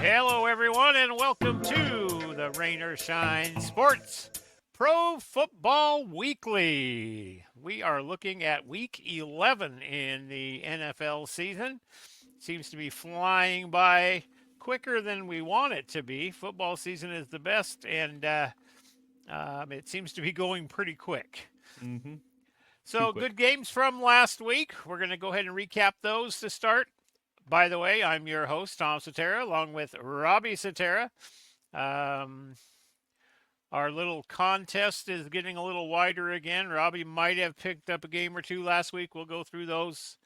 Hello, everyone, and welcome to the Rain or Shine Sports Pro Football Weekly. We are looking at week 11 in the NFL season. Seems to be flying by quicker than we want it to be. Football season is the best, and it seems to be going pretty quick. Mm-hmm. Too So, quick. good games from last week. We're going to go ahead and recap those to start. By the way, I'm your host, Tom Sotera, along with Robbie Sotera. Um, our little contest is getting a little wider again. Robbie might have picked up a game or two last week. We'll go through those.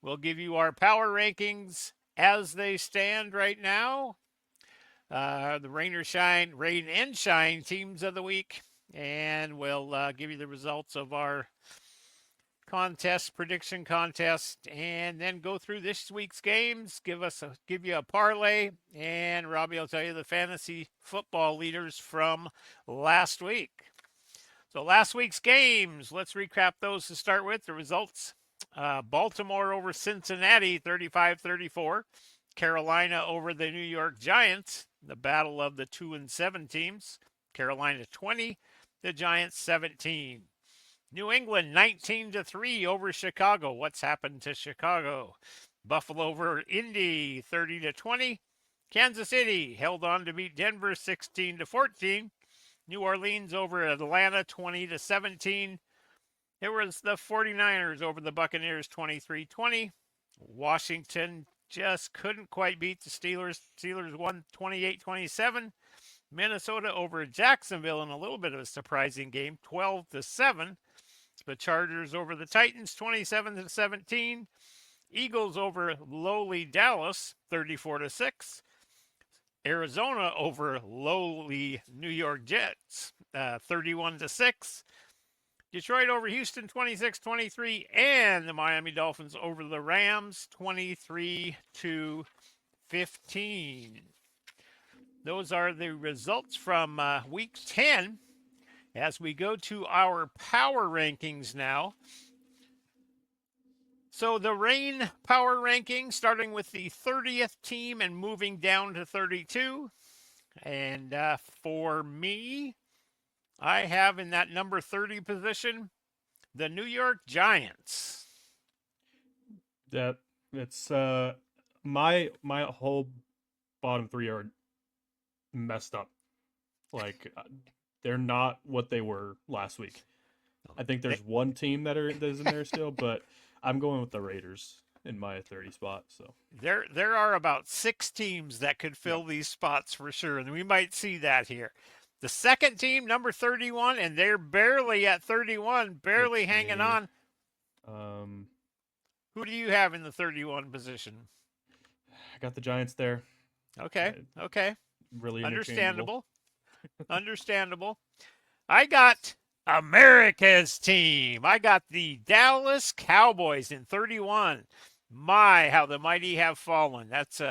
We'll give you our power rankings as they stand right now. The rain and shine teams of the week. And we'll give you the results of our prediction contest, and then go through this week's games. Give you a parlay, and Robbie will tell you the fantasy football leaders from last week. So last week's games, let's recap those to start with. The results: Baltimore over Cincinnati, 35-34. Carolina over the New York Giants, the battle of the 2-7 teams. Carolina 20, the Giants 17. New England 19-3 over Chicago. What's happened to Chicago? Buffalo over Indy 30-20. Kansas City held on to beat Denver 16-14. New Orleans over Atlanta 20-17. It was the 49ers over the Buccaneers 23-20. Washington just couldn't quite beat the Steelers. Steelers won 28-27. Minnesota over Jacksonville in a little bit of a surprising game, 12-7. The Chargers over the Titans, 27-17. Eagles over lowly Dallas, 34-6. Arizona over lowly New York Jets, 31-6. Detroit over Houston, 26-23, and the Miami Dolphins over the Rams, 23-15. Those are the results from week 10. As we go to our power rankings now. So the Rain power ranking, starting with the 30th team and moving down to 32. And for me, I have in that number 30 position the New York Giants. That it's my whole bottom three are messed up. Like they're not what they were last week. I think there's one team that's in there still, but I'm going with the Raiders in my 30 spot. So there are about 6 teams that could yep. fill these spots for sure, and we might see that here. The second team, number 31, and they're barely at 31, barely It's hanging me. on. Who do you have in the 31 position? I got the Giants there. Okay, okay. Really interchangeable. Understandable. I got America's team. I got the Dallas Cowboys in 31. My, how the mighty have fallen. That's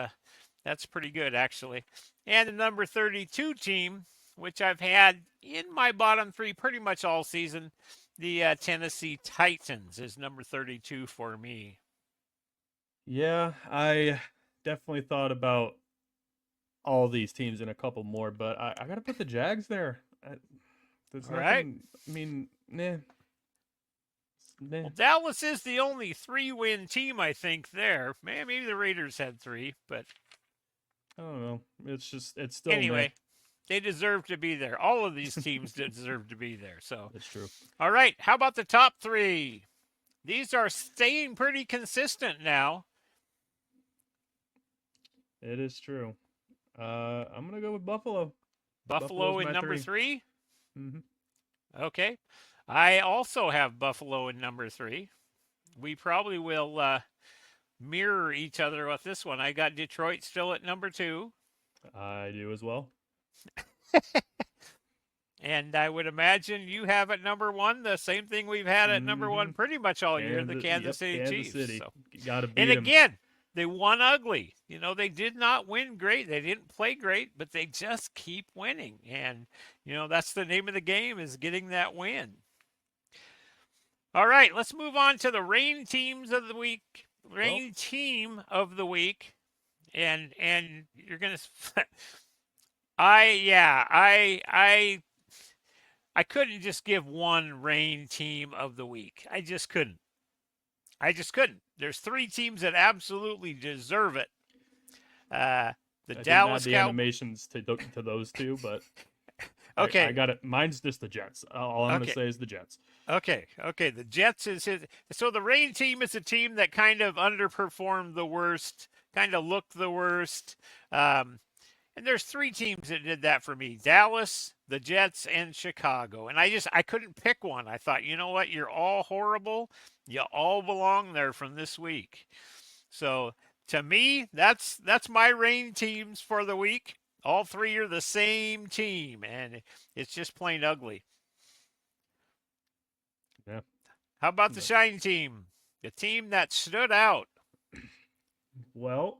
pretty good actually. And the number 32 team, which I've had in my bottom 3 pretty much all season, the Tennessee Titans is number 32 for me. Yeah, I definitely thought about all these teams and a couple more, but I got to put the Jags there. There's All right. nothing. I mean, nah. Well, Dallas is the only 3-win team, I think, there. Maybe the Raiders had 3, but I don't know. It's still anyway, they deserve to be there. All of these teams deserve to be there. So That's true. all right, how about the top 3? These are staying pretty consistent now. It is true. I'm gonna go with Buffalo. Buffalo in number 3. Mm-hmm. Okay, I also have Buffalo in number 3. We probably will mirror each other with this one. I got Detroit still at number 2. I do as well. And I would imagine you have at number 1 the same thing we've had at number 1 pretty much all year, the Kansas City Kansas Chiefs. City. So. Got to beat And them. again, they won ugly. You know, they did not win great. They didn't play great, but they just keep winning. And, you know, that's the name of the game, is getting that win. All right, let's move on to the Rain teams of the week. Rain team of the week. and you're gonna. I yeah I couldn't just give one rain team of the week. I just couldn't. I just couldn't. There's three teams that absolutely deserve it. Uh, the I didn't add Dallas the Cow. animations to those two, but I Okay, got it. Mine's just the Jets. All I'm gonna okay, say is the Jets. okay. The Jets is his. So the rain team is a team that kind of underperformed the worst, kind of looked the worst. Um, And there's three teams that did that for me: Dallas, the Jets, and Chicago. And I couldn't pick one. I thought, you know what? You're all horrible. You all belong there from this week. So to me, that's my rain teams for the week. All three are the same team, and it's just plain ugly. Yeah. How about the But, shine team? The team that stood out. well,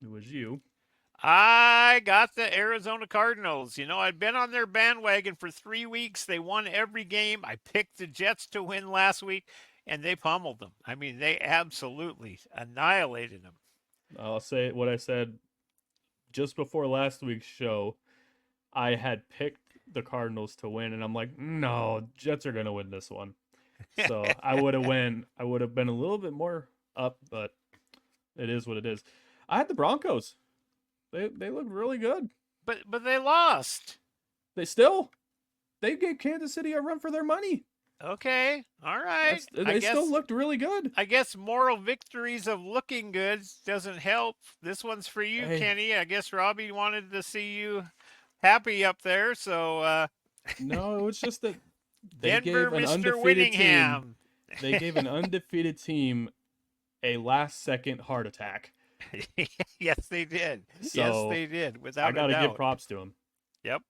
it was you. I got the Arizona Cardinals. You know, I'd been on their bandwagon for 3 weeks. They won every game. I picked the Jets to win last week, and they pummeled them. I mean, they absolutely annihilated them. I'll say what I said just before last week's show. I had picked the Cardinals to win, and I'm like, no, Jets are gonna win this one. So I would have win. I would have been a little bit more up, but it is what it is. I had the Broncos. They looked really good. but they lost. They still they gave Kansas City a run for their money. Okay, all right. They still looked really good. I guess moral victories of looking good doesn't help. This one's for you, Hey, Kenny. I guess Robbie wanted to see you happy up there. So no, it was just that they Denver, gave an Mr. undefeated team. Winningham. They gave an undefeated team a last second heart attack. Yes, they did. Yes, So they did, I without a got to give doubt. props to them. Yep.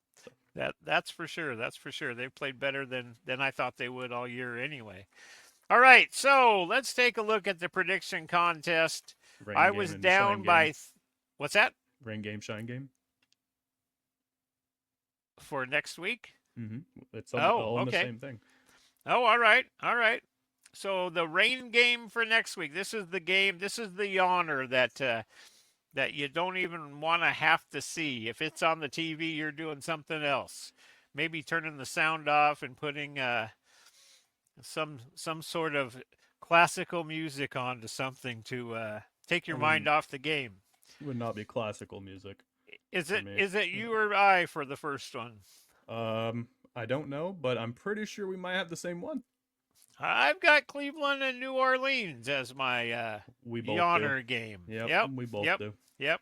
That's for sure. That's for sure. They've played better than I thought they would all year anyway. All right, so let's take a look at the prediction contest. I Rain game was and shine down by game. what's that Rain game, shine game. for next week? It's Oh, all in the okay. same thing. Oh, all right. All right. So the rain game for next week. This is the game. This is the yawner that you don't even want to have to see. If it's on the TV, you're doing something else. Maybe turning the sound off and putting some sort of classical music on to something to take I your mind wouldn't off the game. would not be classical music Is for it me. is it you or I for the first one? I don't know, but I'm pretty sure we might have the same one. I've got Cleveland and New Orleans as my We both do. yawner game. Yep, Yep, we both yep, do. yep.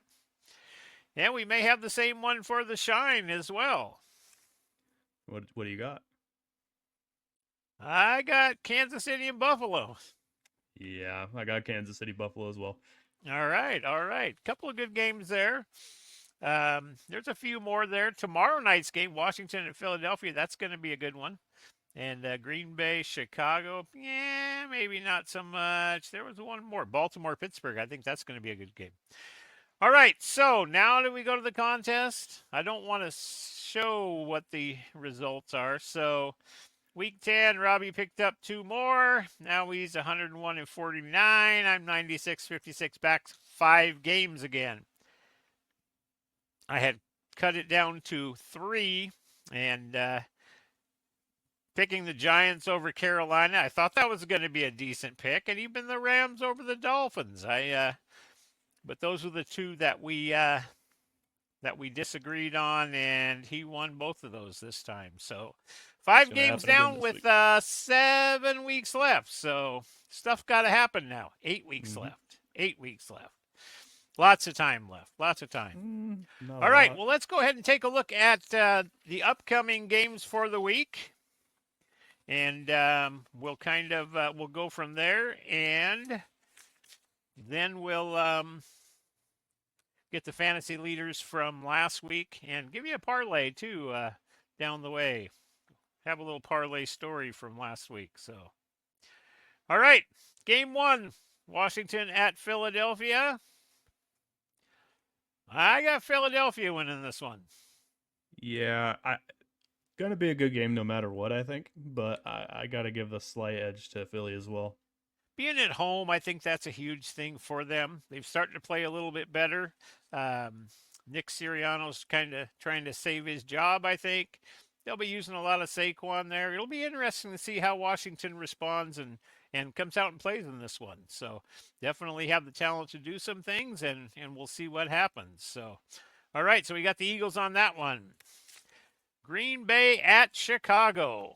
And we may have the same one for the shine as well. What do you got? I got Kansas City and Buffalo. Yeah, I got Kansas City Buffalo as well. All right, all right. Couple of good games there. There's a few more there. Tomorrow night's game, Washington and Philadelphia. That's going to be a good one. And Green Bay, Chicago. Yeah, maybe not so much. There was one more. Baltimore, Pittsburgh. I think that's going to be a good game. All right. So now that we go to the contest, I don't want to show what the results are. So week 10, Robbie picked up two more. Now he's 101 and 49. I'm 96, 56, back 5 games again. I had cut it down to 3 and picking the Giants over Carolina. I thought that was going to be a decent pick, and even the Rams over the Dolphins. But those were the two that we disagreed on, and he won both of those this time. So It's 5 gonna games happen again down this with week. 7 weeks left. So stuff got to happen now. 8 weeks Mm-hmm. left. 8 weeks left. Lots of time left. Lots of time. Not a All right. lot. Well, let's go ahead and take a look at the upcoming games for the week, and we'll kind of we'll go from there, and then we'll get the fantasy leaders from last week and give you a parlay too down the way. Have a little parlay story from last week. So, all right, game 1, Washington at Philadelphia. I got Philadelphia winning this one. Yeah, gonna be a good game no matter what, I think. But I gotta give the slight edge to Philly as well. being at home, I think that's a huge thing for them. They've started to play a little bit better. Um, Nick Sirianno's kind of trying to save his job, I think. They'll be using a lot of Saquon there. It'll be interesting to see how Washington responds and comes out and plays in this one. So definitely have the talent to do some things, and we'll see what happens. So, all right, so we got the Eagles on that one. Green Bay at Chicago.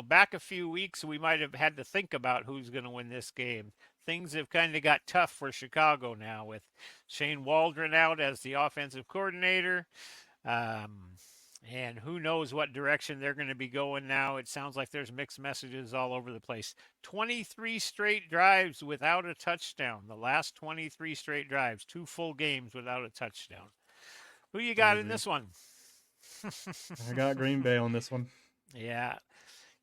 Back a few weeks, we might have had to think about who's going to win this game. Things have kind of got tough for Chicago now with Shane Waldron out as the offensive coordinator. Um, and who knows what direction they're going to be going now. It sounds like there's mixed messages all over the place. 23 straight drives without a touchdown. The last 23 straight drives, 2 full games without a touchdown. Who you got in Crazy. this one? I got Green Bay on this one. Yeah,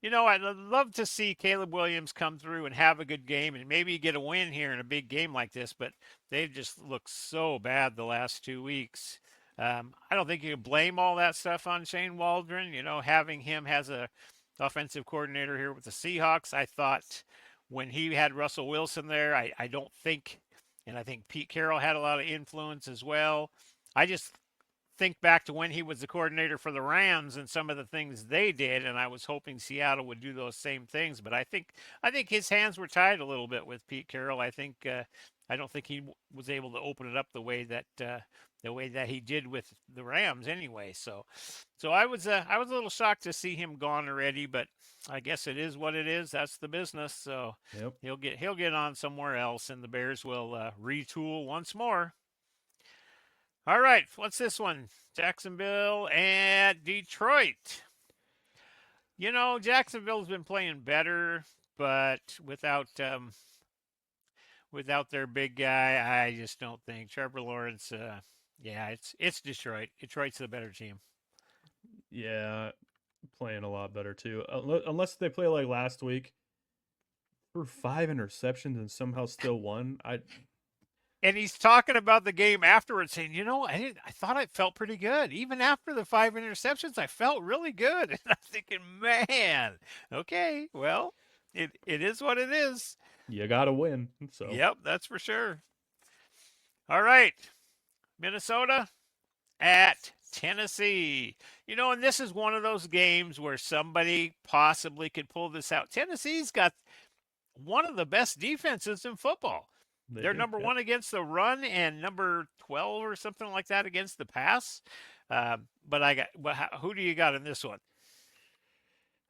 I'd love to see Caleb Williams come through and have a good game and maybe get a win here in a big game like this, but they just look so bad the last 2 weeks. I don't think you can blame all that stuff on Shane Waldron. Having him as a offensive coordinator here with the Seahawks, I thought when he had Russell Wilson there, I don't think, and I think Pete Carroll had a lot of influence as well. I just think back to when he was the coordinator for the Rams and some of the things they did, and I was hoping Seattle would do those same things. But I think his hands were tied a little bit with Pete Carroll. I don't think he was able to open it up the way that he did with the Rams anyway. So I was a little shocked to see him gone already, but I guess it is what it is. That's the business. So Yep. he'll get on somewhere else, and the Bears will retool once more. All right, what's this one? Jacksonville and Detroit. Jacksonville's been playing better, but without their big guy, I just don't think Trevor Lawrence. Yeah, it's Detroit. Detroit's the better team. Yeah, playing a lot better too. Unless they play like last week, threw 5 interceptions and somehow still won. And he's talking about the game afterwards, saying, I thought I felt pretty good. Even after the 5 interceptions, I felt really good. And I'm thinking, man, okay, well, it is what it is. You gotta win. So Yep, that's for sure. All right, Minnesota at Tennessee. And this is one of those games where somebody possibly could pull this out. Tennessee's got one of the best defenses in football. they They're do. number Yep. one against the run and number 12 or something like that against the pass. But who do you got in this one?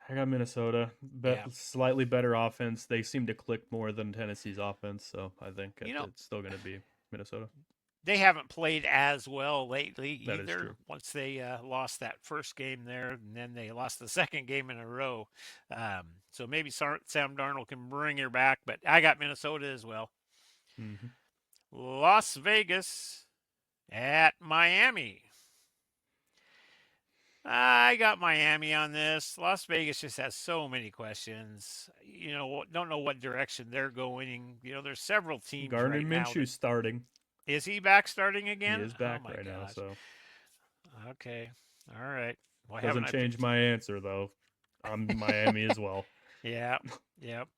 I got Minnesota, Yeah, slightly better offense. They seem to click more than Tennessee's offense, so I think you know it's still going to be Minnesota. they haven't played as well lately That is either. true. Once they lost that first game there, and then they lost the second game in a row. So maybe Sam Darnold can bring her back, but I got Minnesota as well. Hmm. Las Vegas at Miami. I got Miami on this. Las Vegas just has so many questions. Don't know what direction they're going. There's several teams Gardner right now Minshew that starting. is he back starting He again? is Oh back my right now, gosh. so Okay. All right. Why haven't doesn't I change picked? my answer though. I'm Miami as well. Yeah. Yep.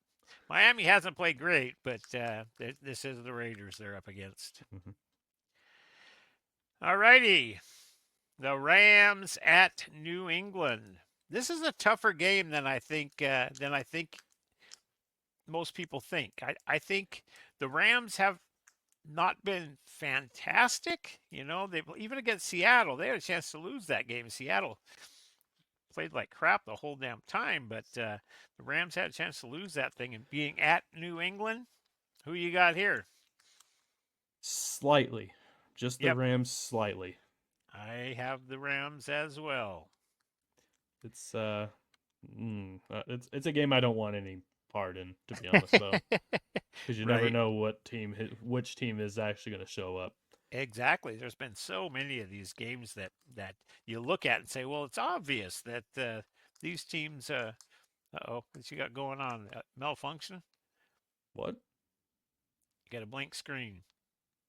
Miami hasn't played great, but this is the Raiders they're up against. Hmm. All righty. The Rams at New England. This is a tougher game than I think most people think. I think the Rams have not been fantastic. They even against Seattle, they had a chance to lose that game. Seattle played like crap the whole damn time, but the Rams had a chance to lose that thing. And being at New England, who you got here? Slightly, just the Yep, Rams slightly. I have the Rams as well. It's it's a game I don't want any part in, to be honest though, because you never Right. know which team is actually going to show up. Exactly. There's been so many of these games that you look at and say, well, it's obvious that these teams. Uh-oh, what you got going on? Malfunction? What? You got a blank screen.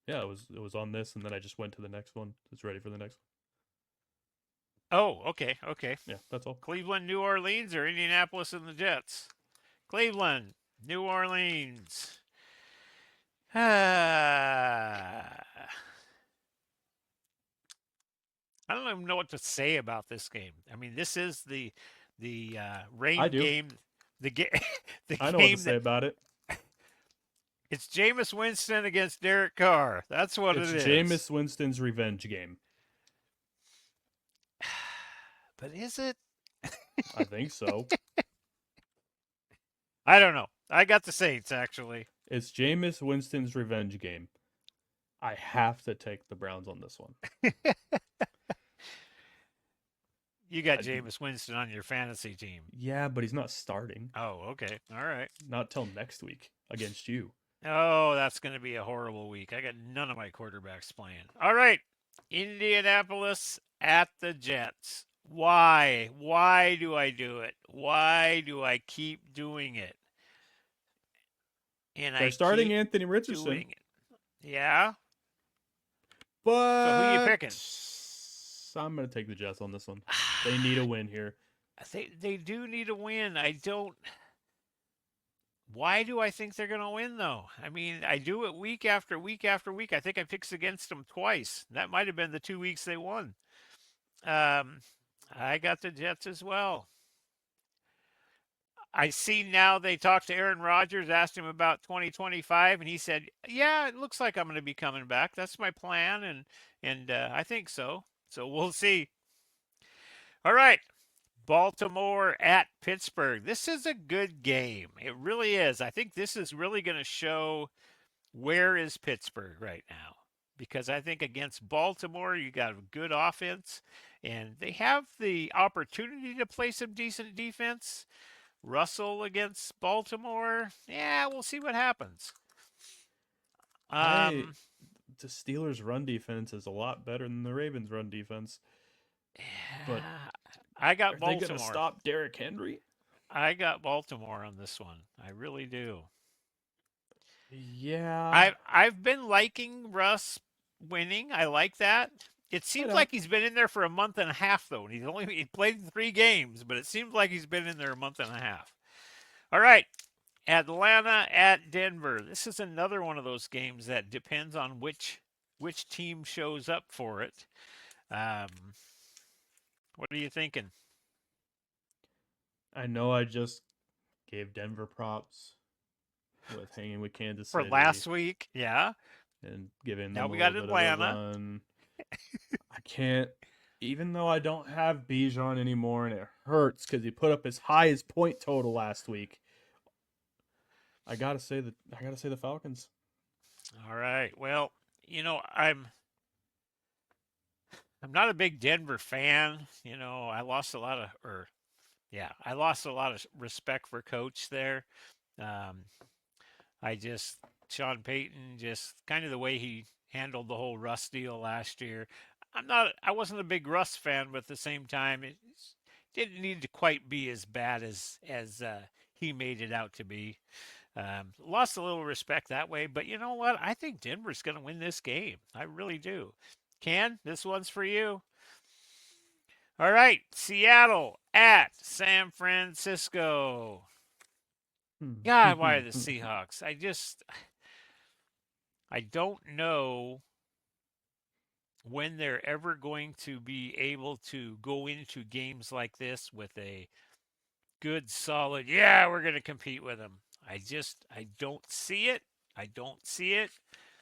Yeah, it was on this, and then I just went to the next one. It's ready for the next Oh, okay, okay. one. Yeah, that's all. Cleveland, New Orleans, or Indianapolis and the Jets? Cleveland. New Orleans. I don't even know what to say about this game. I mean, this is the I rain do. game, the game, the I know what to game say that about it. it's Jameis Winston against Derek Carr. That's what It's it is. Jameis Winston's revenge game. But is it? I think so. I don't know. I got the Saints actually. It's Jameis Winston's revenge game. I have to take the Browns on this one. You got I, Jameis Winston on your fantasy team. yeah, but he's not starting. Oh, okay. All right. Not till next week against you. Oh, that's going to be a horrible week. I got none of my quarterbacks playing. All right. Indianapolis at the Jets. Why? Why do I do it? Why do I keep doing it? And They're I starting keep Anthony Richardson, doing it. Yeah? So who you but picking? I'm going to take the Jets on this one. They need a win here. They do need a win. I don't. Why do I think they're going to win, though? I mean, I do it week after week after week. I think I picked against them twice. That might have been the 2 weeks they won. Um, I got the Jets as well. I see now they talked to Aaron Rodgers, asked him about 2025, and he said, "Yeah, it looks like I'm going to be coming back. That's my plan, and I think so. So we'll see." All right, Baltimore at Pittsburgh. This is a good game. It really is. I think this is really going to show where is Pittsburgh right now. Because I think against Baltimore, you got a good offense, and they have the opportunity to play some decent defense. Russell against Baltimore, yeah, we'll see what happens. I Um, the Steelers' run defense is a lot better than the Ravens' run defense, but I got are they going to Baltimore. stop Derrick Henry? I got Baltimore on this one. I really do. Yeah, I've been liking Russ winning. I like that. It I seems don't. like he's been in there for a month and a half though. And he played 3 games, but it seems like he's been in there a month and a half. All right. Atlanta at Denver. This is another one of those games that depends on which team shows up for it. Um, what are you thinking I know I just gave Denver props with hanging with Kansas for City last week? Yeah. and giving Now them a we little got bit of a Atlanta. run. I can't, even though I don't have Bijan anymore, and it hurts because he put up his highest point total last week. I gotta say the Falcons. All right. Well, I'm not a big Denver fan. I lost a lot of or yeah, I lost a lot of respect for coach there. Um, I just Sean Payton, just kind of the way he handled the whole Russ deal last year. I wasn't a big Russ fan, but at the same time, it didn't need to quite be as bad as he made it out to be. Lost a little respect that way, but you know what? I think Denver's going to win this game. I really do. Ken, this one's for you. All right, Seattle at San Francisco. God, why the Seahawks? I don't know when they're ever going to be able to go into games like this with a good, solid, yeah, we're going to compete with them. I don't see it. I don't see it.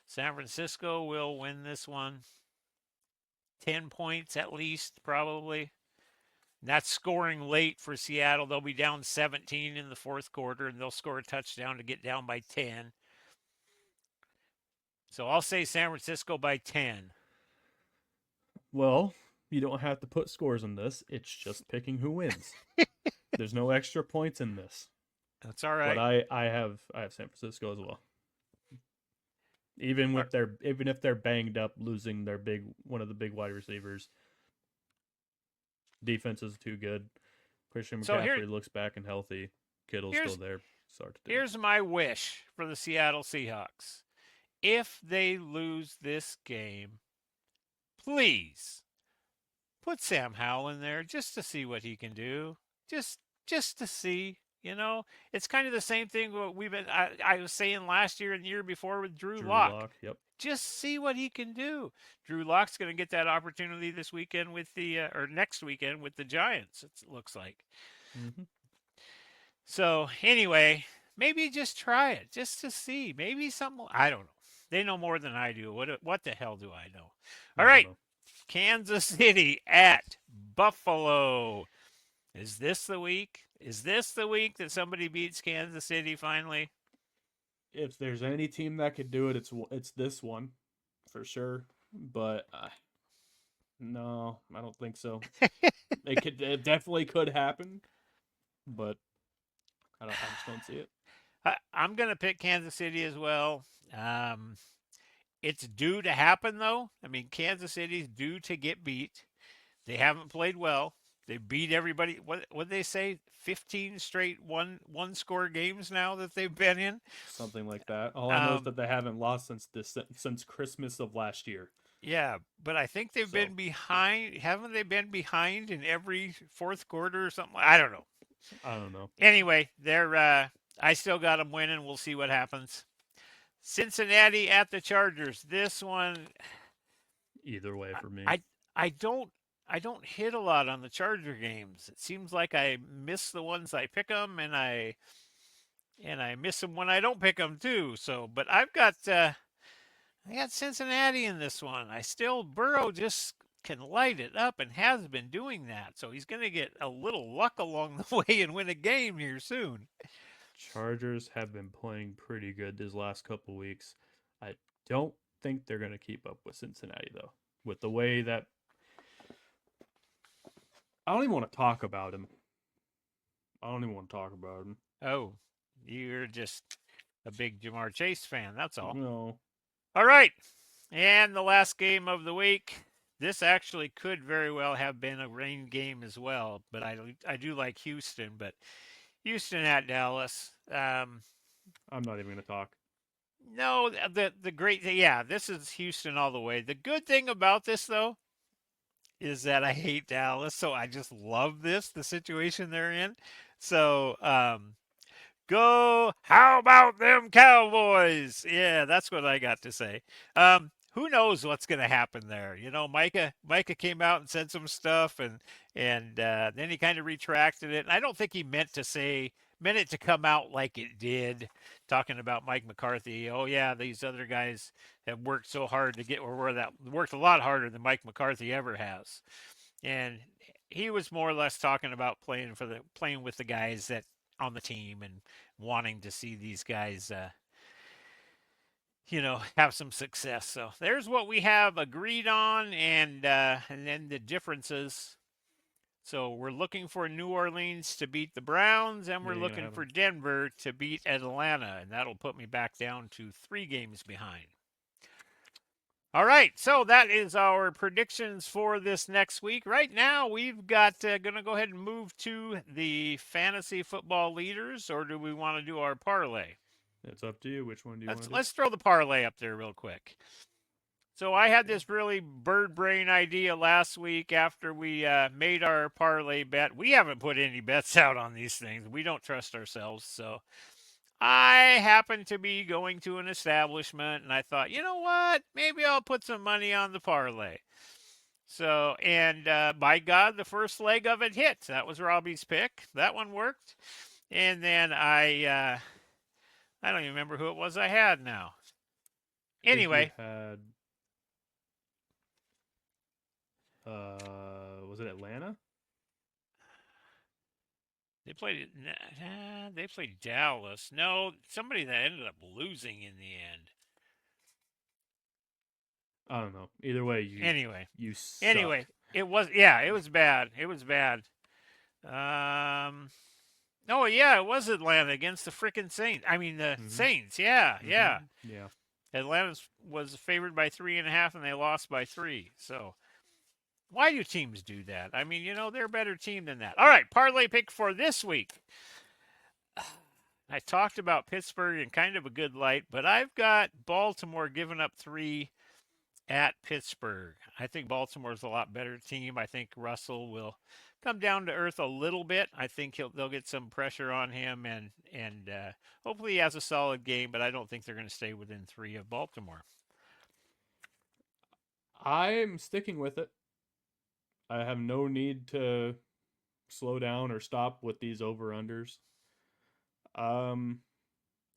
San Francisco will win this one. 10 points at least, probably. That's scoring late for Seattle. They'll be down 17 in the fourth quarter, and they'll score a touchdown to get down by 10. So I'll say San Francisco by 10. Well, you don't have to put scores in this. It's just picking who wins. There's no extra points in this. That's all But right. I have San Francisco as well. Even if they're banged up, losing their big one of the big wide receivers, defense is too good. Christian So McCaffrey looks back and healthy. Kittle's still here's there. Start to do. here's my wish for the Seattle Seahawks. If they lose this game, please put Sam Howell in there just to see what he can do. Just to see. You know, it's kind of the same thing what I was saying last year and the year before with Drew Drew Lock. Lock. Yep. Just see what he can do. Drew Lock's going to get that opportunity this weekend with the or next weekend with the Giants. It looks like. Hmm. So anyway, maybe just try it just to see. Maybe something. I don't know. They know more than I do. What the hell do I know? All I don't right, know. Kansas City at Buffalo. Is this the week? Is this the week that somebody beats Kansas City finally? If there's any team that could do it, it's this one for sure. But no, I don't think so. It definitely could happen, but I just don't see it. I'm going to pick Kansas City as well. Um, it's due to happen, though. I mean, Kansas City's due to get beat. They haven't played well. They beat everybody. What they say? 15 straight one score games now that they've been in. Something like that. All I know is Um, that they haven't lost since Christmas of last year. yeah, but I think they've So been behind. Haven't they been behind in every fourth quarter or something? I don't know. I don't know. Anyway, they're. I still got them winning. We'll see what happens. Cincinnati at the Chargers. This one, Either way for me. I I don't I don't hit a lot on the Charger games. It seems like I miss the ones I pick them, and I miss them when I don't pick them too. So, but I got Cincinnati in this one. I still Burrow just can light it up and has been doing that. So he's going to get a little luck along the way and win a game here soon. Chargers have been playing pretty good these last couple weeks. I don't think they're going to keep up with Cincinnati though. With the way that I don't even want to talk about him. I don't even want to talk about him. Oh, you're just a big Jamar Chase fan. That's all. No. All right. And the last game of the week. This actually could very well have been a rain game as well, but I do like Houston, but Houston at Dallas. I'm not even going to talk. No, the great thing, yeah, this is Houston all the way. The good thing about this though is that I hate Dallas, so I just love the situation they're in. So go. How about them Cowboys? Yeah, that's what I got to say. Who knows what's going to happen there? You know, Micah came out and said some stuff, and then he kind of retracted it. And I don't think he meant it to come out like it did, talking about Mike McCarthy. Oh yeah, these other guys have worked so hard to get where that worked a lot harder than Mike McCarthy ever has, and he was more or less talking about playing with the guys that on the team and wanting to see these guys, have some success. So there's what we have agreed on, and then the differences. So we're looking for New Orleans to beat the Browns, and Yeah, we're you're gonna looking have for him. Denver to beat Atlanta, and that'll put me back down to 3 games behind. All right, so that is our predictions for this next week. Right now, we've got going to go ahead and move to the fantasy football leaders, or do we want to do our parlay? It's up to you. Which one do you want Let's to do? let's throw the parlay up there real quick. So I had this really bird brain idea last week after we made our parlay bet. We haven't put any bets out on these things. We don't trust ourselves, so I happened to be going to an establishment and I thought, you know what? Maybe I'll put some money on the parlay. So, and by God, the first leg of it hit. That was Robbie's pick. That one worked. And then I don't even remember who it was I had now. I think you Anyway, had was it Atlanta? they played Dallas. No, somebody that ended up losing in the end. I don't know. Either way, you Anyway, you suck. anyway, it was bad. It was bad. Um, oh yeah, it was Atlanta against the freaking Saints. I mean the Mhm. Saints. Yeah, yeah. Mhm. Yeah. Atlanta was favored by 3.5, and they lost by 3. So why do teams do that? I mean, they're a better team than that. All right, parlay pick for this week. I talked about Pittsburgh in kind of a good light, but I've got Baltimore giving up 3 at Pittsburgh. I think Baltimore's a lot better team. I think Russell will come down to earth a little bit. I think they'll get some pressure on him, and hopefully he has a solid game. But I don't think they're going to stay within 3 of Baltimore. I'm sticking with it. I have no need to slow down or stop with these over-unders.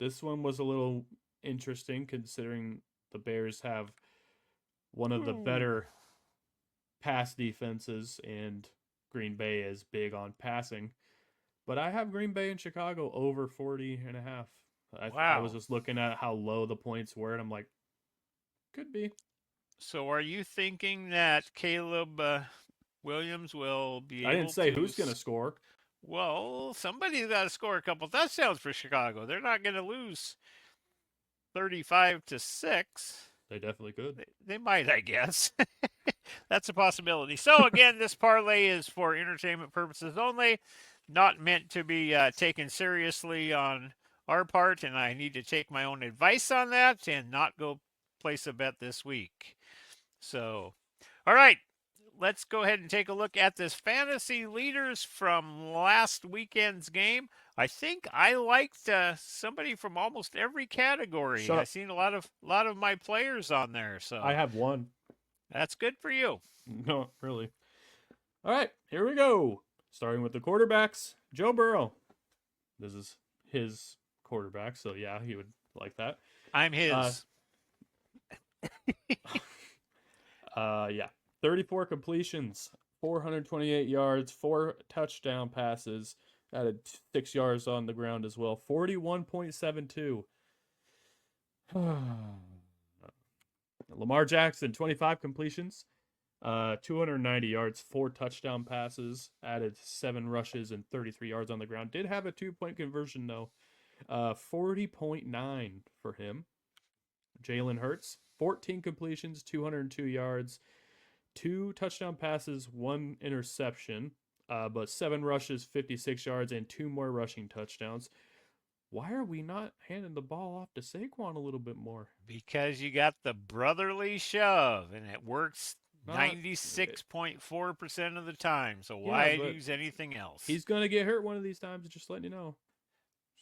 This one was a little interesting considering the Bears have one of the Ooh. better pass defenses, and Green Bay is big on passing. But I have Green Bay and Chicago over 40.5. I was Wow. just looking at how low the points were, and I'm like, could be. So are you thinking that Caleb Williams will be I didn't able say to? who's going to score. Well, somebody's got to score a couple touchdowns for Chicago. They're not going to lose 35-6. They definitely could. They might, I guess. That's a possibility. So again, this parlay is for entertainment purposes only, not meant to be taken seriously on our part, and I need to take my own advice on that and not go place a bet this week. So, all right, let's go ahead and take a look at this fantasy leaders from last weekend's game. I think I liked somebody from almost every category. Shut I've up. seen a lot of my players on there, I so have one. that's good for you. No, really. All right, here we go. Starting with the quarterbacks, Joe Burrow. This is his quarterback, so yeah, he would like that. I'm his. Yeah. 34 completions, 428 yards, 4 touchdown passes, added 6 yards on the ground as well. 41.72. Lamar Jackson, 25 completions, 290 yards, 4 touchdown passes, added 7 rushes and 33 yards on the ground. Did have a 2-point conversion though. 40.9 for him. Jalen Hurts, 14 completions, 202 yards, 2 touchdown passes, 1 interception, but 7 rushes, 56 yards, and 2 more rushing touchdowns. Why are we not handing the ball off to Saquon a little bit more? Because you got the brotherly shove, and it works Not, 96.4% of the time. So yeah, why but use anything else? he's going to get hurt one of these times, just letting you know.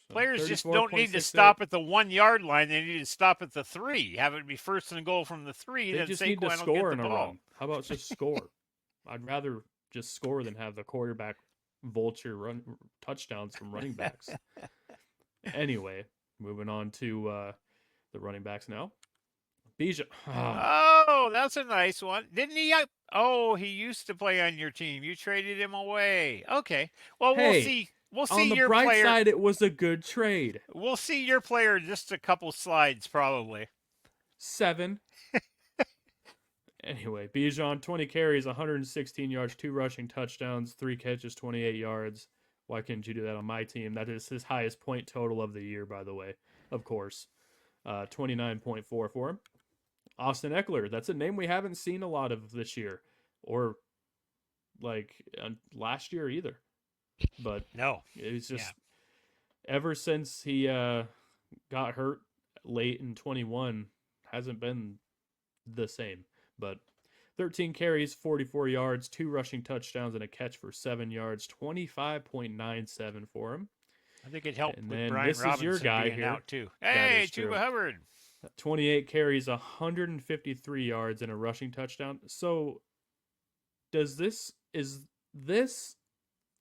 So Players just don't need to 34.68. stop at the 1 yard line. They need to stop at the 3. Have it be first and goal from the 3. They Then just need to Saquon will get score the in a ball. run. How about just score? I'd rather just score than have the quarterback vulture run touchdowns from running backs. Anyway, moving on to the running backs now. Bijan. Oh, that's a nice one. Didn't he? Oh, he used to play on your team. You traded him away. Okay. Well, we'll Hey, see. We'll on see the your bright player. side, it was a good trade. We'll see your player in just a couple slides, probably. 7. Anyway, Bijan, 20 carries, 116 yards, 2 rushing touchdowns, 3 catches, 28 yards. Why couldn't you do that on my team? That is his highest point total of the year, by the way. Of course. 29.4 for him. Austin Eckler. That's a name we haven't seen a lot of this year. Or, last year either. But No. it's just ever since he got hurt late in 21, hasn't been the same. But 13 carries, 44 yards, 2 rushing touchdowns, and a catch for 7 yards, 25.97 for him. I think it helped And with then Brian this Robinson is your guy being here. out too. That Hey, is true. Chuba Hubbard. 28 carries, 153 yards, and a rushing touchdown. So, is this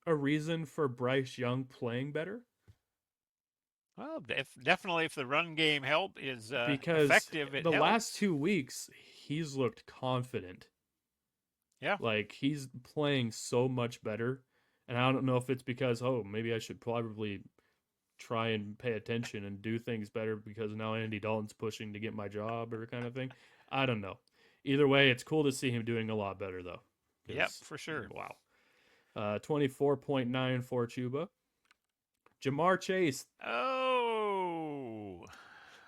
a reason for Bryce Young playing better? Well, definitely if the run game is Because effective, it the helps. last 2 weeks, he's looked confident. Yeah. Like, he's playing so much better. And I don't know if it's because, maybe I should probably try and pay attention and do things better because now Andy Dalton's pushing to get my job or kind of thing. I don't know. Either way, it's cool to see him doing a lot better, though. Yep, for sure. Wow. 24.9 for Chuba. Jamar Chase. Oh.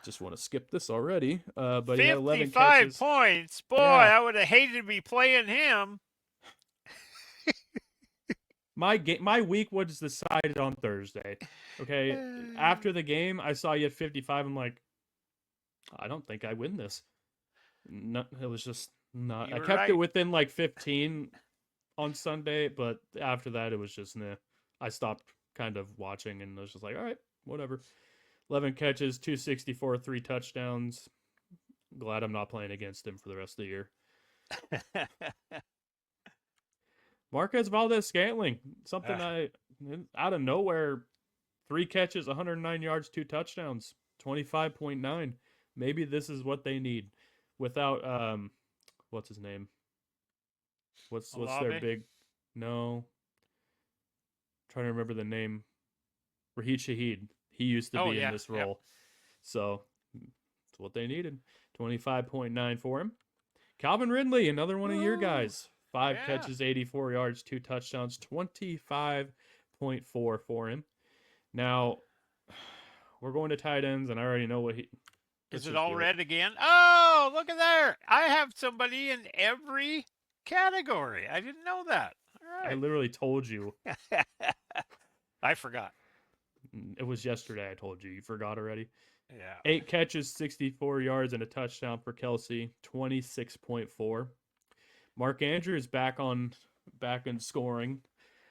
Just want to skip this already. But he had 11 55 catches. points. Boy, Yeah. I would have hated to be playing him. My week was decided on Thursday. Okay. After the game, I saw you at 55. I'm like, I don't think I win this. No, it was just not. You I were kept it right. within like 15 on Sunday, but after that, it was just nah. I stopped kind of watching and I was just like, all right, whatever. 11 catches, 264, 3 touchdowns. Glad I'm not playing against him for the rest of the year. Marquez Valdez Scantling, something I out of nowhere, 3 catches, 109 yards, 2 touchdowns, 25.9. Maybe this is what they need without what's his name? What's their Olave. big? No, trying to remember the name. Raheed Shaheed. He used to Oh be in yeah. this Yep. role, so it's what they needed. 25.9 for him. Calvin Ridley, another one of your Woo. guys. Five Yeah. catches, 84 yards, 2 touchdowns, 25.4 for him. Now, we're going to tight ends, and I already know what he. Is Let's it just all do it. red again? Oh, look at there. I have somebody in every category. I didn't know that. All I right. literally told you. I forgot. It was yesterday I told you. You forgot already? Yeah. 8 catches, 64 yards, and a touchdown for Kelsey, 26.4. Mark Andrews back in scoring.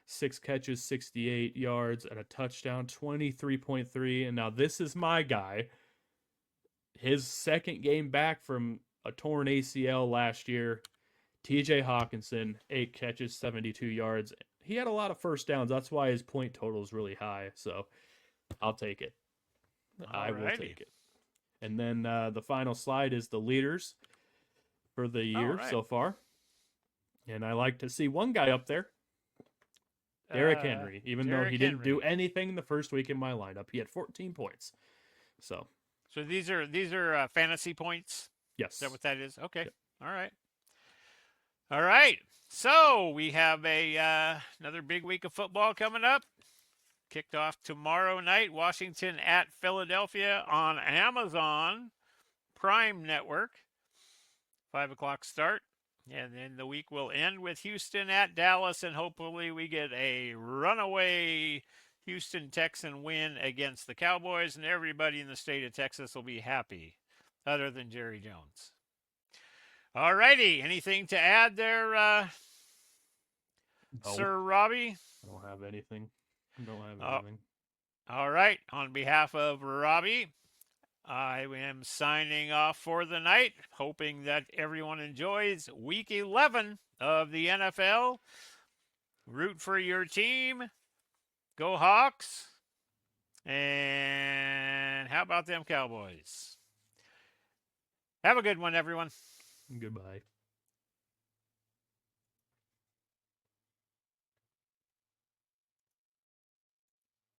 6 catches, 68 yards, and a touchdown, 23.3. And now this is my guy. His second game back from a torn ACL last year. TJ Hawkinson, 8 catches, 72 yards. He had a lot of first downs. That's why his point total is really high. So I'll take it. All I will righty. take it. And then the final slide is the leaders for the All year right. so far. And I like to see one guy up there, Derrick Henry, even though he Derrick didn't do Henry. anything the first week in my lineup. He had 14 points. So, So these are fantasy points. Is that yes. what that is? Okay. Yep. All right. All right. So we have a another big week of football coming up. Kicked off tomorrow night. Washington at Philadelphia on Amazon Prime Network. 5 o'clock start. And then the week will end with Houston at Dallas, and hopefully we get a runaway Houston Texan win against the Cowboys, and everybody in the state of Texas will be happy, other than Jerry Jones. All righty. Anything to add there, No, Sir Robbie? I don't have anything. I don't have Oh, anything. all right. On behalf of Robbie, I am signing off for the night, hoping that everyone enjoys week 11 of the NFL. Root for your team. Go Hawks. And how about them Cowboys? Have a good one, everyone. Goodbye.